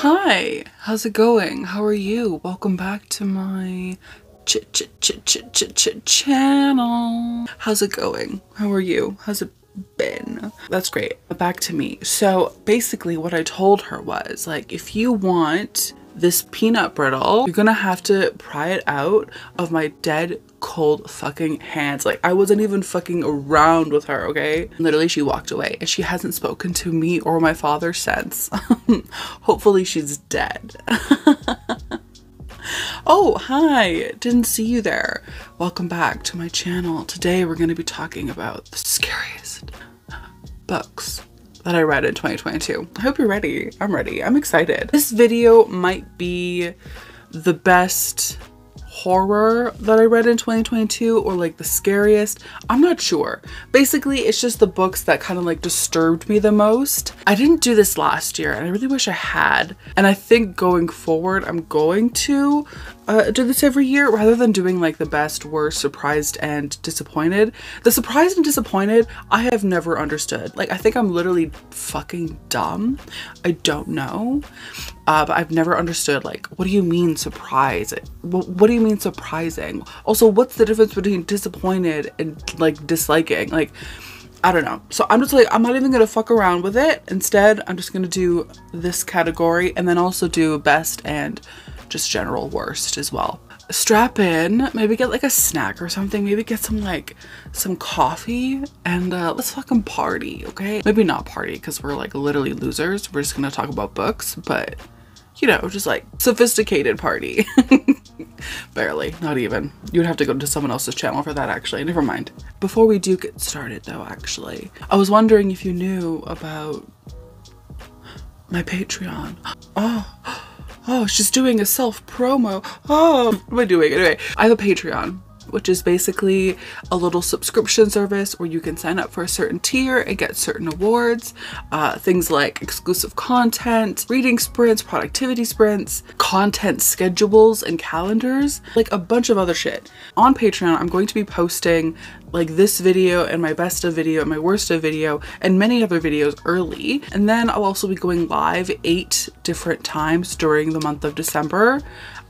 Hi, how's it going? How are you? Welcome back to my channel. How's it going? How are you? How's it been? That's great. Back to me. So basically what I told her was like, if you want this peanut brittle, you're gonna have to pry it out of my dead cold fucking hands. Like, I wasn't even fucking around with her, okay? Literally, she walked away and she hasn't spoken to me or my father since. Hopefully she's dead. Oh, hi, didn't see you there. Welcome back to my channel. Today we're going to be talking about the scariest books that I read in 2022. I hope you're ready. I'm ready. I'm excited. This video might be the best horror that I read in 2022 or like the scariest. I'm not sure. Basically, it's just the books that kind of like disturbed me the most. I didn't do this last year and I really wish I had. And I think going forward, I'm going to do this every year rather than doing like the best, worst, surprised, and disappointed. The surprised and disappointed, I have never understood. Like, I think I'm literally fucking dumb. I don't know. But I've never understood, like, what do you mean surprise? What do you mean surprising? Also, what's the difference between disappointed and like disliking? Like, I don't know. So I'm just like, I'm not even gonna fuck around with it. Instead, I'm just gonna do this category and then also do best and just general worst as well. Strap in, maybe get like a snack or something, maybe get some coffee and let's fucking party, okay? Maybe not party because we're like literally losers. We're just gonna talk about books, but you know, just like sophisticated party. Barely, not even. You would have to go to someone else's channel for that actually, never mind. Before we do get started though, actually, I was wondering if you knew about my Patreon. Oh, she's doing a self-promo. Oh, what am I doing? Anyway, I have a Patreon, which is basically a little subscription service where you can sign up for a certain tier and get certain awards. Things like exclusive content, reading sprints, productivity sprints, content schedules and calendars, like a bunch of other shit. On Patreon, I'm going to be posting like this video and my best of video and my worst of video and many other videos early. And then I'll also be going live 8 different times during the month of December.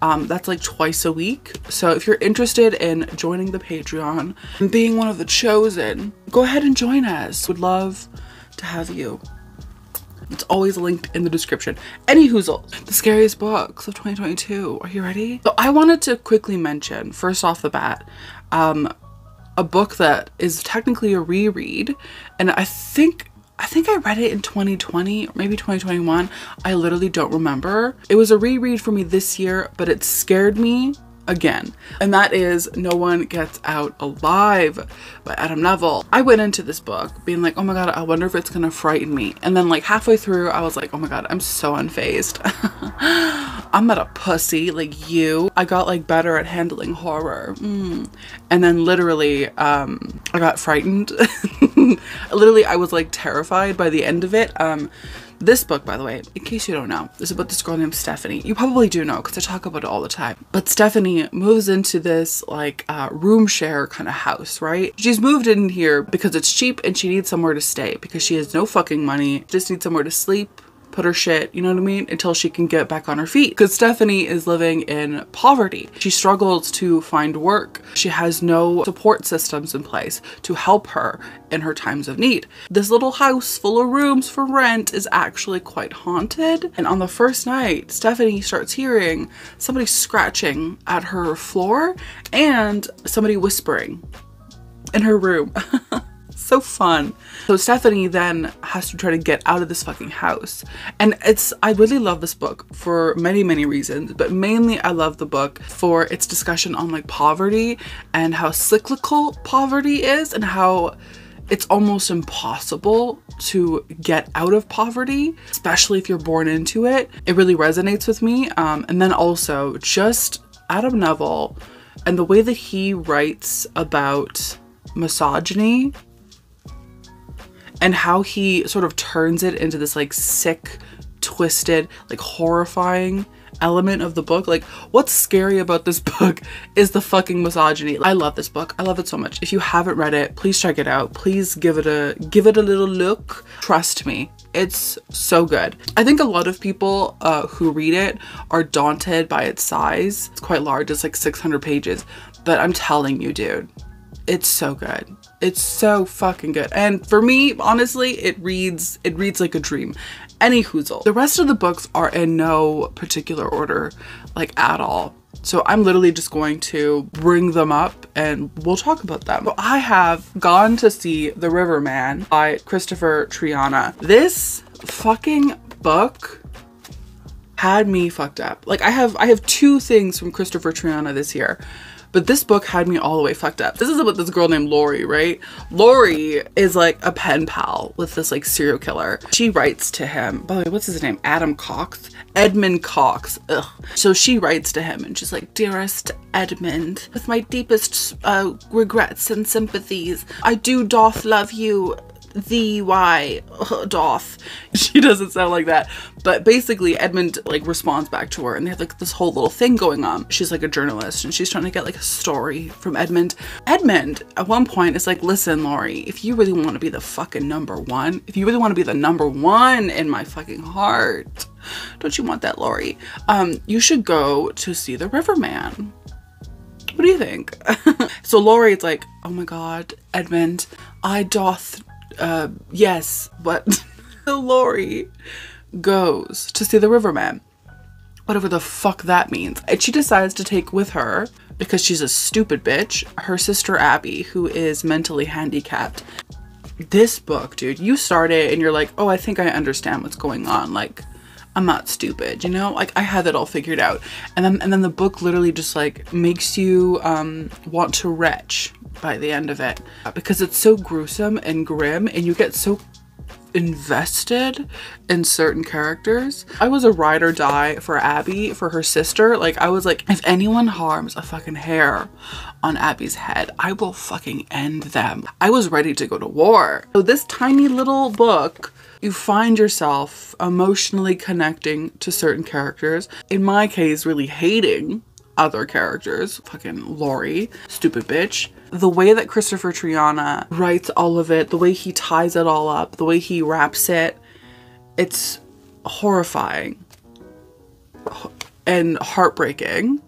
That's like twice a week. So if you're interested in joining the Patreon and being one of the chosen, go ahead and join us. Would love to have you. It's always linked in the description. Any hoozle, the scariest books of 2022. Are you ready? So I wanted to quickly mention, first off the bat, a book that is technically a reread, and I think I read it in 2020 or maybe 2021. I literally don't remember. It was a reread for me this year, but it scared me again. And that is No One Gets Out Alive by Neville. I went into this book being like, oh my god, I wonder if it's gonna frighten me. And then like halfway through, I was like, oh my god, I'm so unfazed. I'm not a pussy like you. I got like better at handling horror. And then literally, I got frightened. Literally, I was like terrified by the end of it. This book, by the way, in case you don't know, is about this girl named Stephanie. You probably do know because I talk about it all the time. But Stephanie moves into this like room share kind of house, right? She's moved in here because it's cheap and she needs somewhere to stay because she has no fucking money. Just needs somewhere to sleep, put her shit, you know what I mean? Until she can get back on her feet. Because Stephanie is living in poverty. She struggles to find work. She has no support systems in place to help her in her times of need. This little house full of rooms for rent is actually quite haunted. And on the first night, Stephanie starts hearing somebody scratching at her floor and somebody whispering in her room. So fun. So Stephanie then has to try to get out of this fucking house. And I really love this book for many, many reasons, but mainly I love the book for its discussion on like poverty and how cyclical poverty is and how it's almost impossible to get out of poverty, especially if you're born into it. It really resonates with me. And then also just Neville and the way that he writes about misogyny and how he sort of turns it into this like sick, twisted, like horrifying element of the book. Like, what's scary about this book is the fucking misogyny. I love this book. I love it so much. If you haven't read it, please check it out. Please give it a little look. Trust me, It's so good. I think a lot of people who read it are daunted by its size. It's quite large. It's like 600 pages. But I'm telling you, dude, it's so good. It's so fucking good. And for me, honestly, it reads like a dream. Any hoozle. The rest of the books are in no particular order, like at all. So I'm literally just going to bring them up and we'll talk about them. So I have gone to see The Riverman by Christopher Triana. This fucking book had me fucked up. Like I have two things from Christopher Triana this year. But this book had me all the way fucked up. This is about this girl named Lori, right? Lori is like a pen pal with this like serial killer. She writes to him. By the way, what's his name? Edmund Cox. Ugh. So she writes to him and she's like, "Dearest Edmund, with my deepest regrets and sympathies, I do doth love you. Thee, why, doth." She doesn't sound like that, but basically Edmund like responds back to her and they have like this whole little thing going on. She's like a journalist and she's trying to get like a story from Edmund. Edmund at one point is like, "Listen, Lori, if you really want to be the fucking #1, if you really want to be the #1 in my fucking heart, don't you want that, Lori? You should go to see The Riverman. What do you think?" So Lori is like, "Oh my god, Edmund, I doth yes," but Lori goes to see The Riverman, whatever the fuck that means. And she decides to take with her, because she's a stupid bitch, her sister Abby, who is mentally handicapped. This book, dude, you start it and you're like, oh, I think I understand what's going on. Like, I'm not stupid, you know? Like, I had it all figured out. And then the book literally just like makes you want to retch by the end of it, because it's so gruesome and grim and you get so invested in certain characters. I was a ride or die for Abby, for her sister. Like, I was like, if anyone harms a fucking hair on Abby's head, I will fucking end them. I was ready to go to war. So this tiny little book, you find yourself emotionally connecting to certain characters. In my case, really hating other characters. Fucking Lori, stupid bitch. The way that Christopher Triana writes all of it, the way he ties it all up, the way he wraps it, it's horrifying and heartbreaking,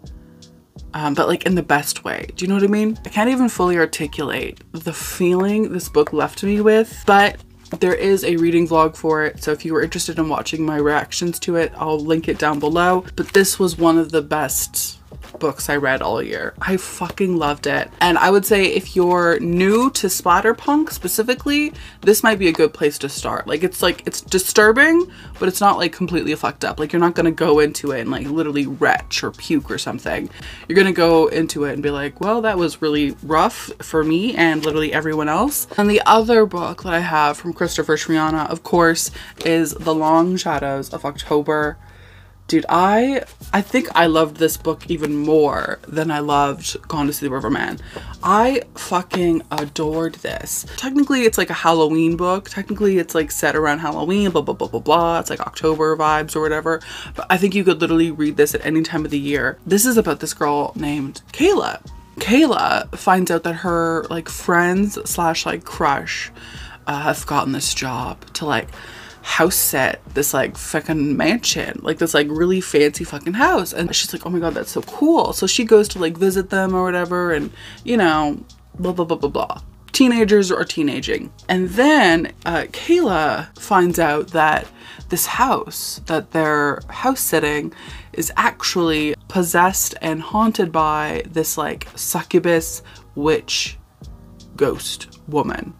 but like in the best way. Do you know what I mean? I can't even fully articulate the feeling this book left me with, but there is a reading vlog for it, so if you were interested in watching my reactions to it, I'll link it down below. But this was one of the best books I read all year. I fucking loved it. And I would say if you're new to splatterpunk specifically, this might be a good place to start. Like, it's disturbing, but it's not like completely fucked up. Like, you're not gonna go into it and like literally retch or puke or something. You're gonna go into it and be like, well, that was really rough for me and literally everyone else. And the other book that I have from Christopher Triana, of course, is The Long Shadows of October. Dude, I think I loved this book even more than I loved Gone to See the Riverman. I fucking adored this. Technically, it's like a Halloween book. Technically, it's like set around Halloween, blah, blah, blah, blah, blah. It's like October vibes or whatever. But I think you could literally read this at any time of the year. This is about this girl named Kayla. Kayla finds out that her like friends slash like crush have gotten this job to like house set this like fucking mansion, like this like really fancy fucking house, and she's like, oh my god, that's so cool. So she goes to like visit them or whatever, and you know, blah blah blah blah blah. Teenagers are teenaging. And then Kayla finds out that this house that they're house sitting is actually possessed and haunted by this like succubus witch ghost woman.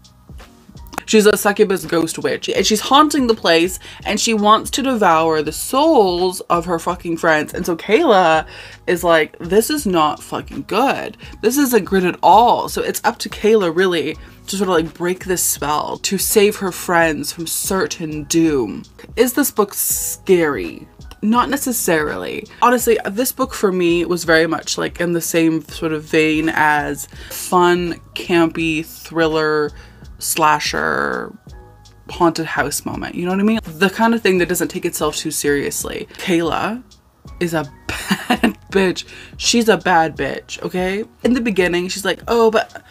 She's a succubus ghost witch and she's haunting the place and she wants to devour the souls of her fucking friends. And so Kayla is like, this is not fucking good. This isn't good at all. So it's up to Kayla really to sort of like break this spell to save her friends from certain doom. Is this book scary? Not necessarily. Honestly, this book for me was very much like in the same sort of vein as fun, campy, thriller, slasher, haunted house moment. You know what I mean? The kind of thing that doesn't take itself too seriously. Kayla is a bad bitch. She's a bad bitch, okay? In the beginning, she's like, oh, but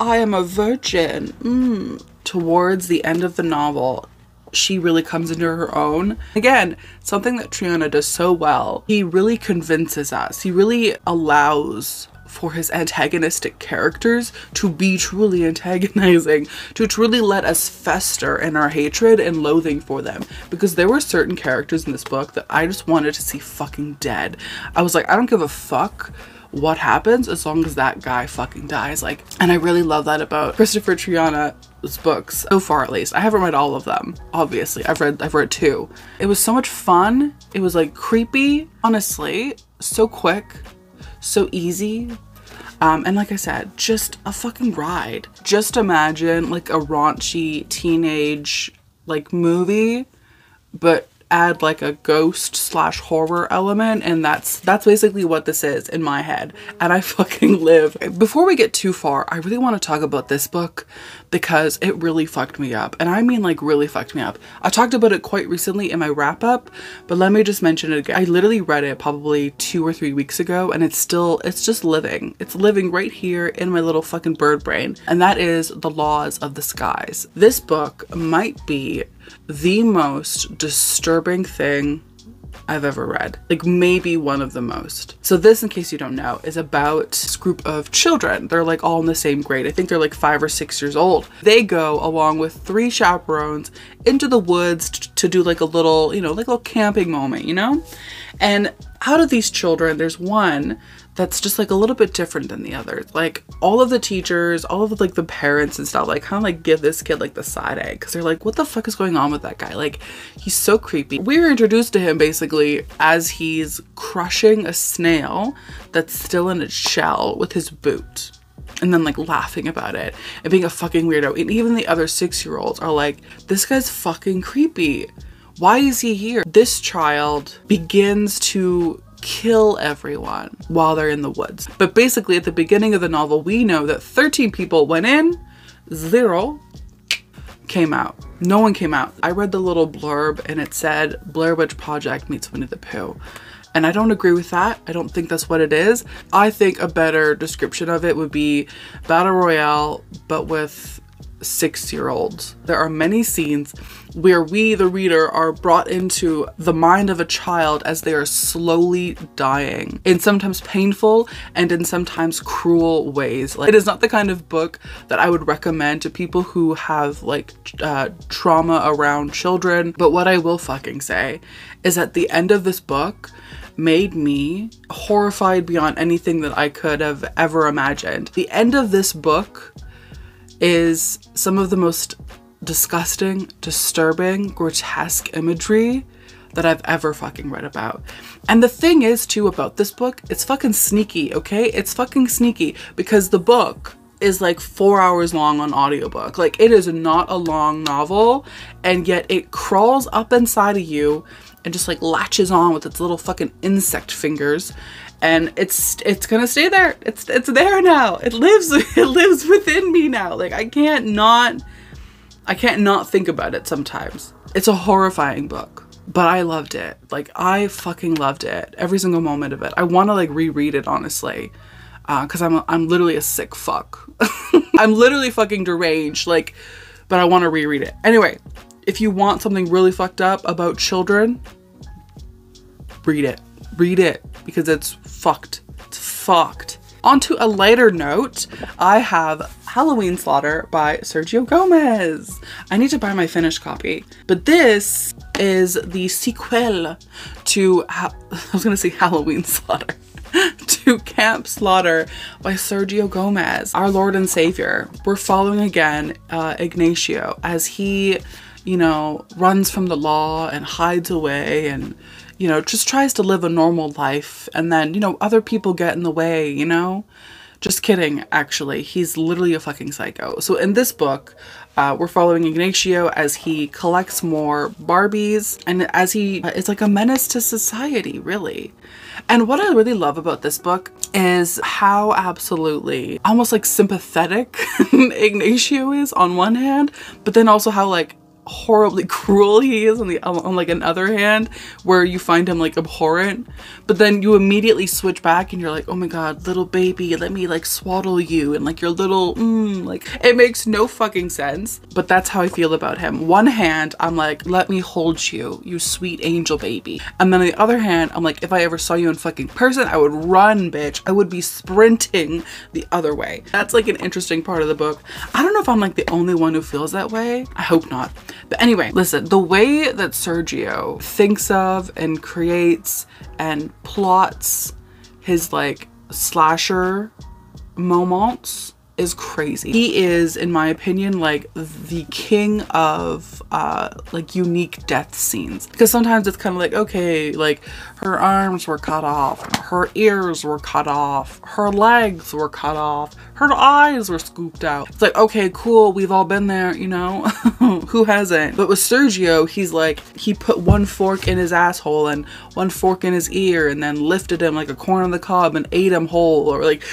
I am a virgin. Towards the end of the novel, she really comes into her own. Again, something that Triana does so well, he really convinces us, he really allows for his antagonistic characters to be truly antagonizing, to truly let us fester in our hatred and loathing for them. Because there were certain characters in this book that I just wanted to see fucking dead. I was like, I don't give a fuck what happens as long as that guy fucking dies. Like, and I really love that about Christopher Triana's books, so far at least. I haven't read all of them, obviously. I've read 2. It was so much fun. It was like creepy, honestly, so quick, so easy. And like I said, just a fucking ride. Just imagine like a raunchy teenage like movie, but add like a ghost / horror element, and that's basically what this is in my head, and I fucking live. Before we get too far, I really want to talk about this book because it really fucked me up, and I mean like really fucked me up. I talked about it quite recently in my wrap up, but let me just mention it again. I literally read it probably 2 or 3 weeks ago, and it's just living. It's living right here in my little fucking bird brain, and that is The Laws of the Skies. This book might be the most disturbing thing I've ever read. Like maybe one of the most. So this, in case you don't know, is about this group of children. They're like all in the same grade. I think they're like 5 or 6 years old. They go along with 3 chaperones into the woods to do like a little, you know, like a little camping moment, you know? And out of these children, there's one that's just like a little bit different than the others. Like all of the teachers, all of like the parents and stuff, like kind of like give this kid like the side eye, because they're like, what the fuck is going on with that guy? Like he's so creepy. We were introduced to him basically as he's crushing a snail that's still in its shell with his boot, and then like laughing about it and being a fucking weirdo. And even the other 6-year-olds are like, this guy's fucking creepy. Why is he here? This child begins to kill everyone while they're in the woods. But basically at the beginning of the novel, we know that 13 people went in, 0 came out. No one came out. I read the little blurb and it said Blair Witch Project meets Winnie the Pooh. And I don't agree with that. I don't think that's what it is. I think a better description of it would be Battle Royale, but with 6-year-olds. There are many scenes where we, the reader, are brought into the mind of a child as they are slowly dying in sometimes painful and in sometimes cruel ways. Like, it is not the kind of book that I would recommend to people who have like trauma around children. But what I will fucking say is at the end of this book made me horrified beyond anything that I could have ever imagined. The end of this book is some of the most disgusting, disturbing, grotesque imagery that I've ever fucking read about. And the thing is too about this book, it's fucking sneaky, okay? It's fucking sneaky because the book is like 4 hours long on audiobook. Like it is not a long novel, and yet it crawls up inside of you and just like latches on with its little fucking insect fingers. And it's gonna stay there. It's there now. It lives within me now. Like I can't not think about it sometimes. It's a horrifying book, but I loved it. Like I fucking loved it. Every single moment of it. I want to like reread it honestly, because I'm literally a sick fuck. I'm literally fucking deranged. Like, but I want to reread it anyway. If you want something really fucked up about children, read it. Read it because it's fucked. It's fucked. On to a lighter note, I have Halloween Slaughter by Sergio Gomez. I need to buy my finished copy, but this is the sequel to, I was gonna say Halloween Slaughter, to Camp Slaughter by Sergio Gomez, our Lord and Savior. We're following again Ignacio as he, you know, runs from the law and hides away and, you know, just tries to live a normal life, and then, you know, other people get in the way, you know? Just kidding, actually. He's literally a fucking psycho. So in this book, we're following Ignacio as he collects more Barbies, and as he is like a menace to society, really. And what I really love about this book is how absolutely almost like sympathetic Ignacio is on one hand, but then also how like horribly cruel he is on like another hand, where you find him like abhorrent, but then you immediately switch back and you're like, oh my god, little baby, let me like swaddle you, and like your little like it makes no fucking sense, but that's how I feel about him. One hand I'm like, let me hold you, you sweet angel baby, and then on the other hand I'm like, if I ever saw you in fucking person, I would run, bitch. I would be sprinting the other way. That's like an interesting part of the book. I don't know if I'm like the only one who feels that way. I hope not. But anyway, listen, the way that Sergio thinks of and creates and plots his like slasher moments is crazy. He is, in my opinion, like the king of like unique death scenes, because sometimes it's kind of like, okay, like her arms were cut off, her ears were cut off, her legs were cut off, her eyes were scooped out. It's like, okay, cool, we've all been there, you know. Who hasn't? But with Sergio, he's like, he put one fork in his asshole and one fork in his ear and then lifted him like a corn on the cob and ate him whole, or like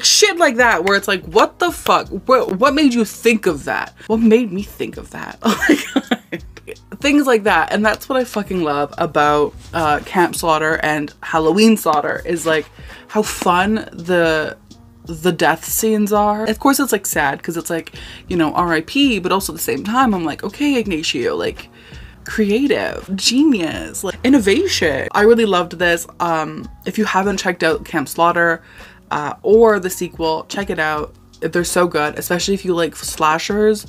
shit like that, where it's like, what the fuck? What made you think of that? What made me think of that? Oh my god. Things like that. And that's what I fucking love about Camp Slaughter and Halloween Slaughter, is like how fun the death scenes are. Of course it's like sad because it's like, you know, RIP, but also at the same time I'm like, okay, Ignacio, like creative, genius, like innovation. I really loved this. If you haven't checked out Camp Slaughter or the sequel, check it out. They're so good, especially if you like slashers.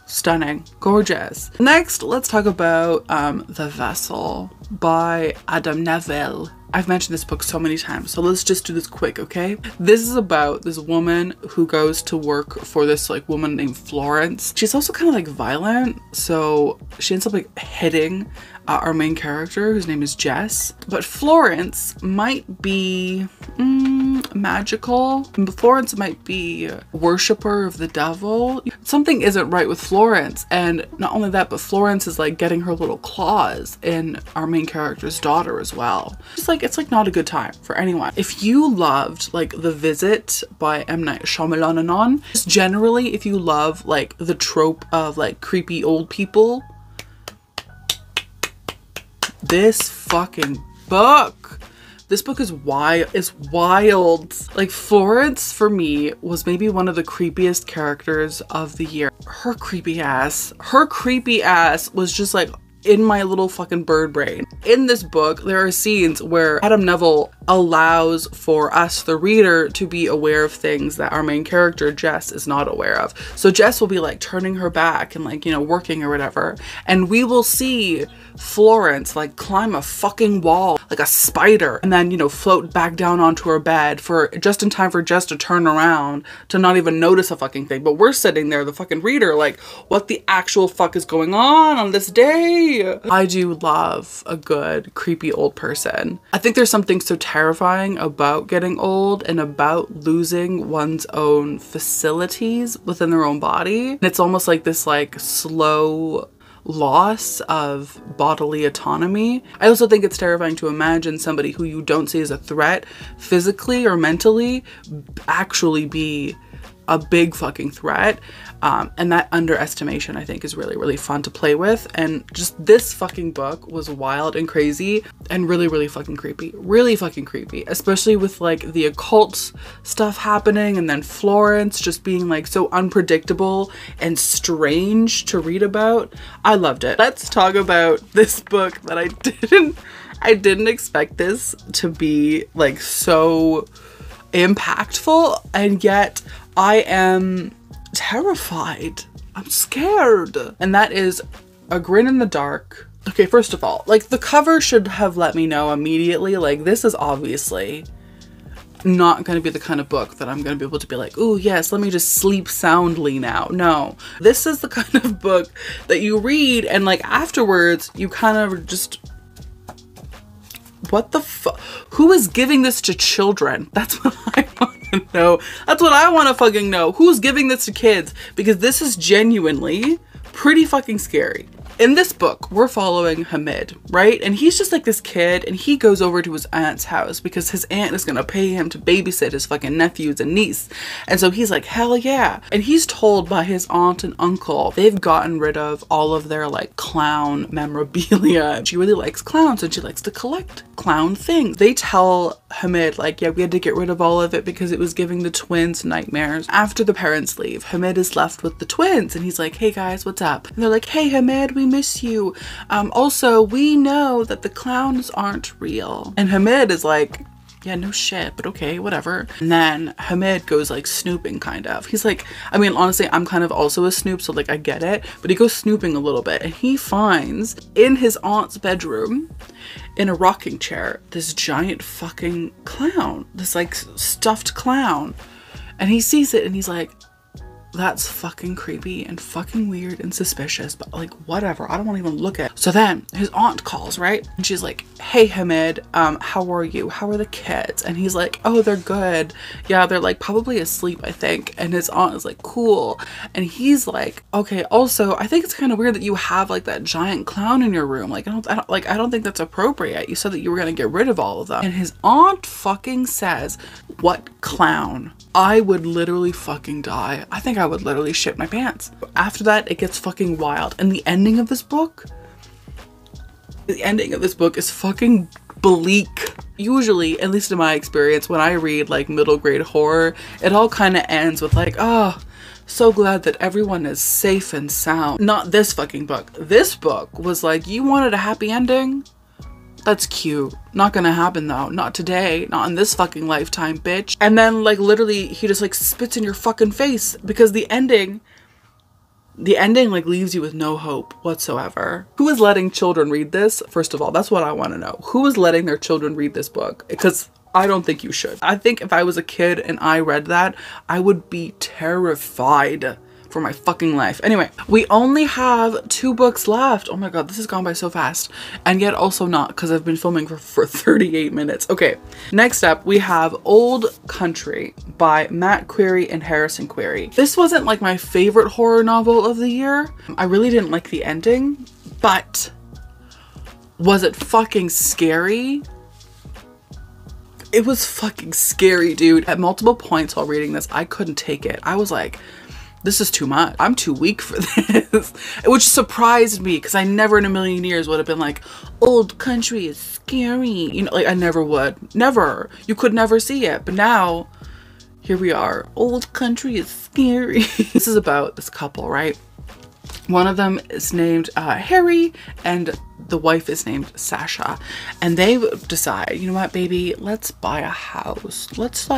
Stunning, gorgeous. Next, let's talk about The Vessel by Adam Neville. I've mentioned this book so many times, so let's just do this quick, okay? This is about this woman who goes to work for this like woman named Florence. She's also kind of like violent, so she ends up like hitting our main character, whose name is Jess. But Florence might be magical. Florence might be a worshiper of the devil. Something isn't right with Florence, and not only that, but Florence is like getting her little claws in our main character's daughter as well. It's like not a good time for anyone. If you loved like The Visit by M. Night Shyamalan, just generally if you love like the trope of like creepy old people, this fucking book. This book is wild. Like Florence for me was maybe one of the creepiest characters of the year. Her creepy ass was just like in my little fucking bird brain. In this book, there are scenes where Adam Neville allows for us, the reader, to be aware of things that our main character, Jess, is not aware of. So Jess will be like turning her back and like, you know, working or whatever. And we will see Florence like climb a fucking wall like a spider and then, you know, float back down onto her bed for just in time for Jess to turn around to not even notice a fucking thing. But we're sitting there, the fucking reader, like, what the actual fuck is going on this day? I do love a good creepy old person. I think there's something so terrifying about getting old and about losing one's own facilities within their own body. And it's almost like this like slow loss of bodily autonomy. I also think it's terrifying to imagine somebody who you don't see as a threat physically or mentally actually be a big fucking threat. And that underestimation I think is really, really fun to play with. And just this fucking book was wild and crazy and really, really fucking creepy. Really fucking creepy, especially with like the occult stuff happening and then Florence just being like so unpredictable and strange to read about. I loved it. Let's talk about this book that I didn't expect this to be like so impactful, and yet I am terrified. I'm scared. And that is A Grin in the Dark. Okay, first of all, like the cover should have let me know immediately, like this is obviously not going to be the kind of book that I'm going to be able to be like, oh yes, let me just sleep soundly now. No, this is the kind of book that you read and like afterwards you kind of just, what the fuck? Who is giving this to children? That's what I want to know. That's what I want to fucking know. Who's giving this to kids? Because this is genuinely pretty fucking scary. in this book, we're following Hamid, right? And he's just like this kid, and he goes over to his aunt's house because his aunt is gonna pay him to babysit his fucking nephews and niece. And so he's like, hell yeah. And he's told by his aunt and uncle, they've gotten rid of all of their like clown memorabilia. She really likes clowns and she likes to collect clown things. They tell Hamid like, yeah, we had to get rid of all of it because it was giving the twins nightmares. After the parents leave, Hamid is left with the twins and he's like, hey guys, what's up? And they're like, hey Hamid, we miss you. Also, we know that the clowns aren't real. And Hamid is like, yeah, no shit, but okay, whatever. And then Hamid goes like snooping, kind of. He's like, I mean, honestly, I'm kind of also a snoop, so like I get it, but he goes snooping a little bit and he finds in his aunt's bedroom, in a rocking chair, this giant fucking clown, this like stuffed clown. And he sees it and he's like, that's fucking creepy and fucking weird and suspicious, but like whatever, I don't want to even look at it. So then his aunt calls, right? And she's like, hey Hamid, how are you? How are the kids? And he's like, oh, they're good. Yeah, they're like probably asleep, I think. And his aunt is like, cool. And he's like, okay, also I think it's kind of weird that you have like that giant clown in your room. Like I don't think that's appropriate. You said that you were gonna get rid of all of them. And his aunt fucking says, what clown? I would literally fucking die. I think I would literally shit my pants. After that, it gets fucking wild. And the ending of this book is fucking bleak. Usually, at least in my experience, when I read like middle grade horror, it all kind of ends with like, oh, so glad that everyone is safe and sound. Not this fucking book. This book was like, you wanted a happy ending? That's cute. Not gonna happen though. Not today. Not in this fucking lifetime, bitch. And then like literally he just like spits in your fucking face because the ending like leaves you with no hope whatsoever. Who is letting children read this? First of all, that's what I want to know. Who is letting their children read this book? Because I don't think you should. I think if I was a kid and I read that, I would be terrified for my fucking life. Anyway, we only have 2 books left. Oh my god, this has gone by so fast. And yet also not, because I've been filming for 38 minutes. Okay, next up we have Old Country by Matt Query and Harrison Query. This wasn't like my favorite horror novel of the year. I really didn't like the ending, but was it fucking scary? It was fucking scary, dude. At multiple points while reading this, I couldn't take it. I was like, this is too much. I'm too weak for this. Which surprised me because I never in a million years would have been like, Old Country is scary. You know, like I never would. Never. You could never see it. But now, here we are. Old Country is scary. This is about this couple, right? One of them is named Harry and the wife is named Sasha, and they decide, you know what, baby, let's buy a house. Let's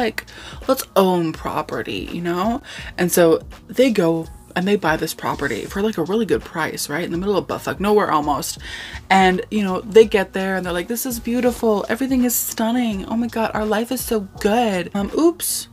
own property, you know? And so they go and they buy this property for like a really good price, right? In the middle of buttfuck nowhere almost. And you know, they get there and they're like, this is beautiful. Everything is stunning. Oh my God, our life is so good. Oops.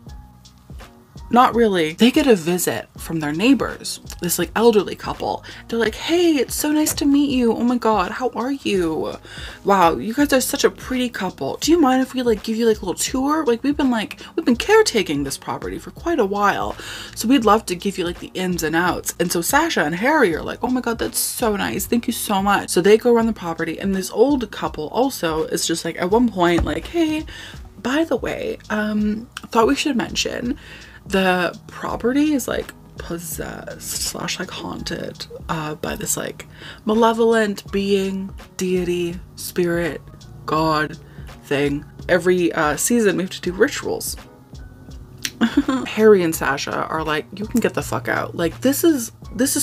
Not really. They get a visit from their neighbors, this like elderly couple. They're like, hey, it's so nice to meet you. Oh my God, how are you? Wow, you guys are such a pretty couple. Do you mind if we like give you like a little tour? Like we've been caretaking this property for quite a while. So we'd love to give you like the ins and outs. And so Sasha and Harry are like, oh my God, that's so nice. Thank you so much. So they go around the property and this old couple also is just like at one point like, hey, by the way, thought we should mention the property is like possessed / like haunted by this like malevolent being, deity, spirit, god thing. Every season we have to do rituals. Harry and Sasha are like, you can get the fuck out. Like this is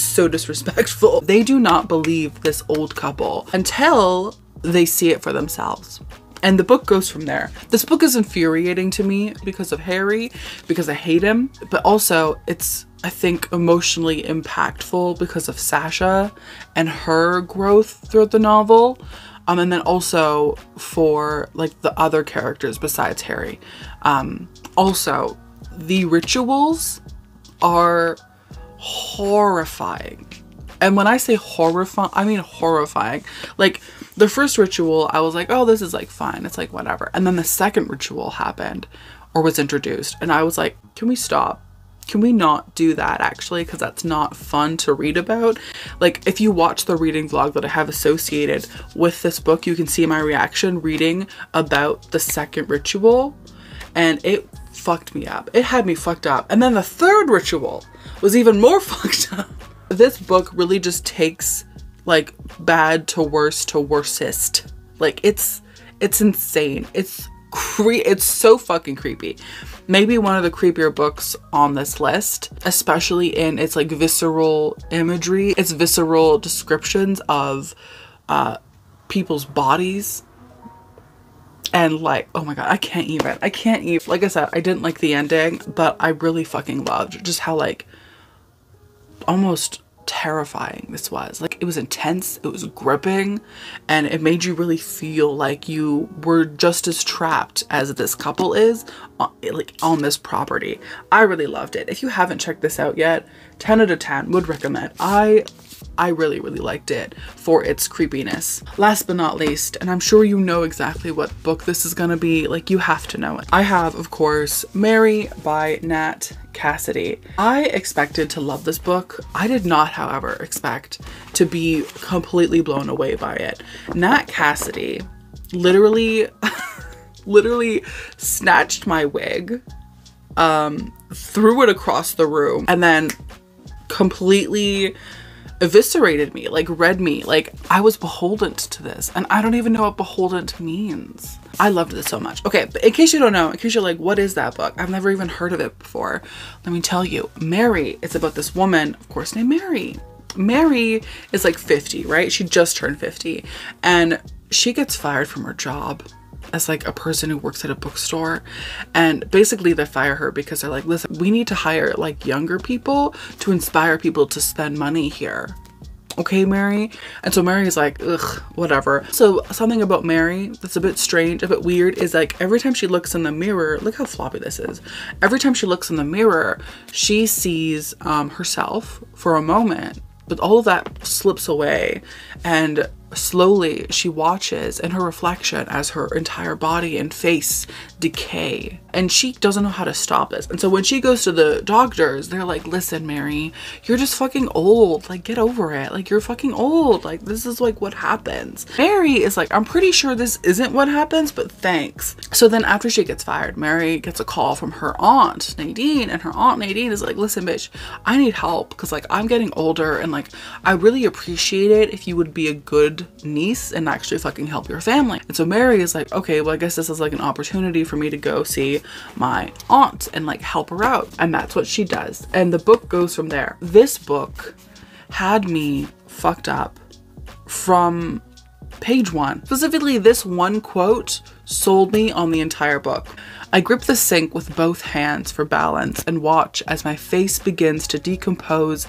so disrespectful. They do not believe this old couple until they see it for themselves. And the book goes from there. This book is infuriating to me because of Harry, because I hate him, but also it's, I think, emotionally impactful because of Sasha and her growth throughout the novel. And then also for like the other characters besides Harry. Also, the rituals are horrifying. And when I say horrifying, I mean horrifying. Like the first ritual, I was like, oh, this is like fine. It's like whatever. And then the second ritual happened or was introduced. And I was like, can we stop? Can we not do that actually? Because that's not fun to read about. Like, if you watch the reading vlog that I have associated with this book, you can see my reaction reading about the second ritual, and it fucked me up. It had me fucked up. And then the third ritual was even more fucked up. This book really just takes like bad to worst to worstest. Like, it's insane. It's so fucking creepy. Maybe one of the creepier books on this list, especially in its like visceral imagery, its visceral descriptions of people's bodies. And like, oh my god, I can't even. Like I said, I didn't like the ending, but I really fucking loved just how like almost terrifying this was. Like, it was intense, it was gripping, and it made you really feel like you were just as trapped as this couple is like on this property. I really loved it. If you haven't checked this out yet, 10 out of 10 would recommend. I really liked it for its creepiness. Last but not least, and I'm sure you know exactly what book this is gonna be, like, you have to know it. I have, of course, Mary by Nat Cassidy. I expected to love this book. I did not, however, expect to be completely blown away by it. Nat Cassidy literally snatched my wig, threw it across the room, and then completely eviscerated me, like read me. Like, I was beholden to this, and I don't even know what beholden means. I loved this so much. Okay, but in case you don't know, in case you're like, what is that book? I've never even heard of it before. Let me tell you. Mary, it's about this woman, of course, named Mary. Mary is like 50, right? She just turned 50, and she gets fired from her job as like a person who works at a bookstore. And basically they fire her because they're like, listen, we need to hire like younger people to inspire people to spend money here. Okay, Mary? And so Mary's like, ugh, whatever. So something about Mary that's a bit strange, a bit weird, is like every time she looks in the mirror, look how floppy this is. Every time she looks in the mirror, she sees herself for a moment, but all of that slips away, and slowly she watches in her reflection as her entire body and face decay, and she doesn't know how to stop this. And so when she goes to the doctors, they're like, listen, Mary, you're just fucking old, like, get over it, like, you're fucking old, like, this is like what happens. Mary is like, I'm pretty sure this isn't what happens, but thanks. So then after she gets fired, Mary gets a call from her aunt Nadine, and her aunt Nadine is like, listen, bitch, I need help because like I'm getting older, and like I really appreciate it if you would be a good niece and actually fucking help your family. And so Mary is like, okay, well, I guess this is like an opportunity for me to go see my aunt and like help her out. And that's what she does. And the book goes from there. This book had me fucked up from page one. Specifically, this one quote sold me on the entire book. I grip the sink with both hands for balance and watch as my face begins to decompose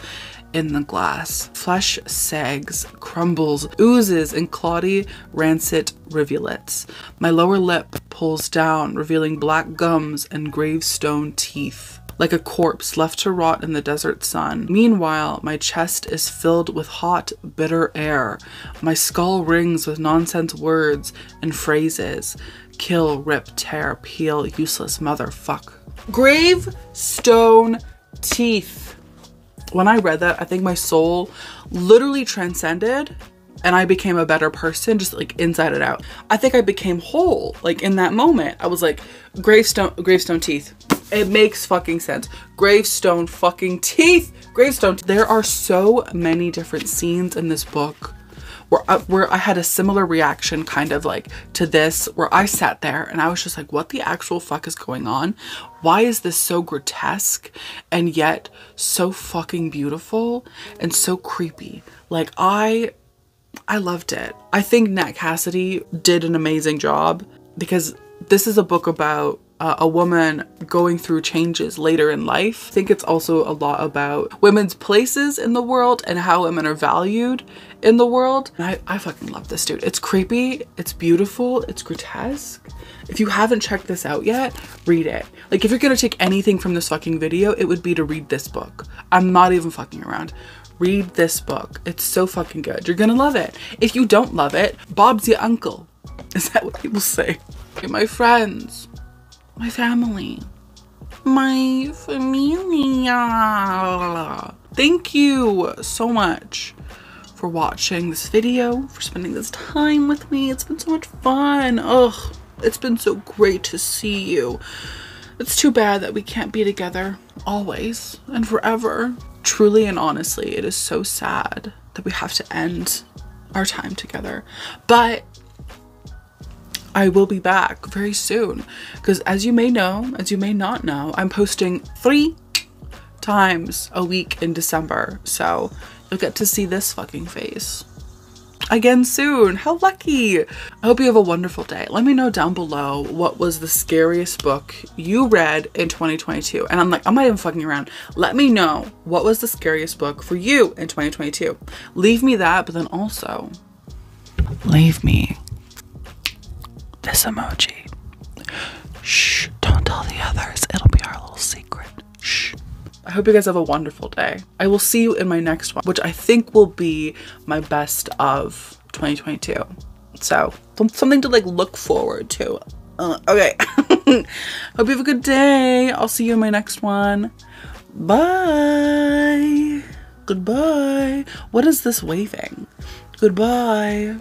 in the glass. Flesh sags, crumbles, oozes in cloddy, rancid rivulets. My lower lip pulls down, revealing black gums and gravestone teeth, like a corpse left to rot in the desert sun. Meanwhile, my chest is filled with hot, bitter air. My skull rings with nonsense words and phrases. Kill, rip, tear, peel, useless motherfuck. Gravestone teeth. When I read that, I think my soul literally transcended and I became a better person, just like inside and out. I think I became whole, like in that moment. I was like, gravestone teeth. It makes fucking sense. Gravestone fucking teeth. Gravestone. There are so many different scenes in this book where I had a similar reaction kind of like to this, where I sat there and I was just like, what the actual fuck is going on? Why is this so grotesque and yet so fucking beautiful and so creepy? Like, I loved it. I think Nat Cassidy did an amazing job, because this is a book about a woman going through changes later in life. I think it's also a lot about women's places in the world and how women are valued in the world. And I fucking love this, dude. It's creepy, it's beautiful, it's grotesque. If you haven't checked this out yet, read it. Like, if you're gonna take anything from this fucking video, it would be to read this book. I'm not even fucking around. Read this book. It's so fucking good. You're gonna love it. If you don't love it, Bob's your uncle. Is that what people say? Okay, my friends, my family, my familia. Thank you so much for watching this video, for spending this time with me. It's been so much fun. Ugh, it's been so great to see you. It's too bad that we can't be together always and forever. Truly and honestly, it is so sad that we have to end our time together. But I will be back very soon because, as you may know, as you may not know, I'm posting 3 times a week in December. So you'll get to see this fucking face again soon. How lucky. I hope you have a wonderful day. Let me know down below what was the scariest book you read in 2022. And I'm not even fucking around. Let me know what was the scariest book for you in 2022. Leave me that, but then also leave me this emoji. Shh, don't tell the others. It'll be our little secret. Shh. I hope you guys have a wonderful day. I will see you in my next one, which I think will be my best of 2022. So something to like look forward to. Okay. Hope you have a good day. I'll see you in my next one. Bye. Goodbye. What is this waving? Goodbye.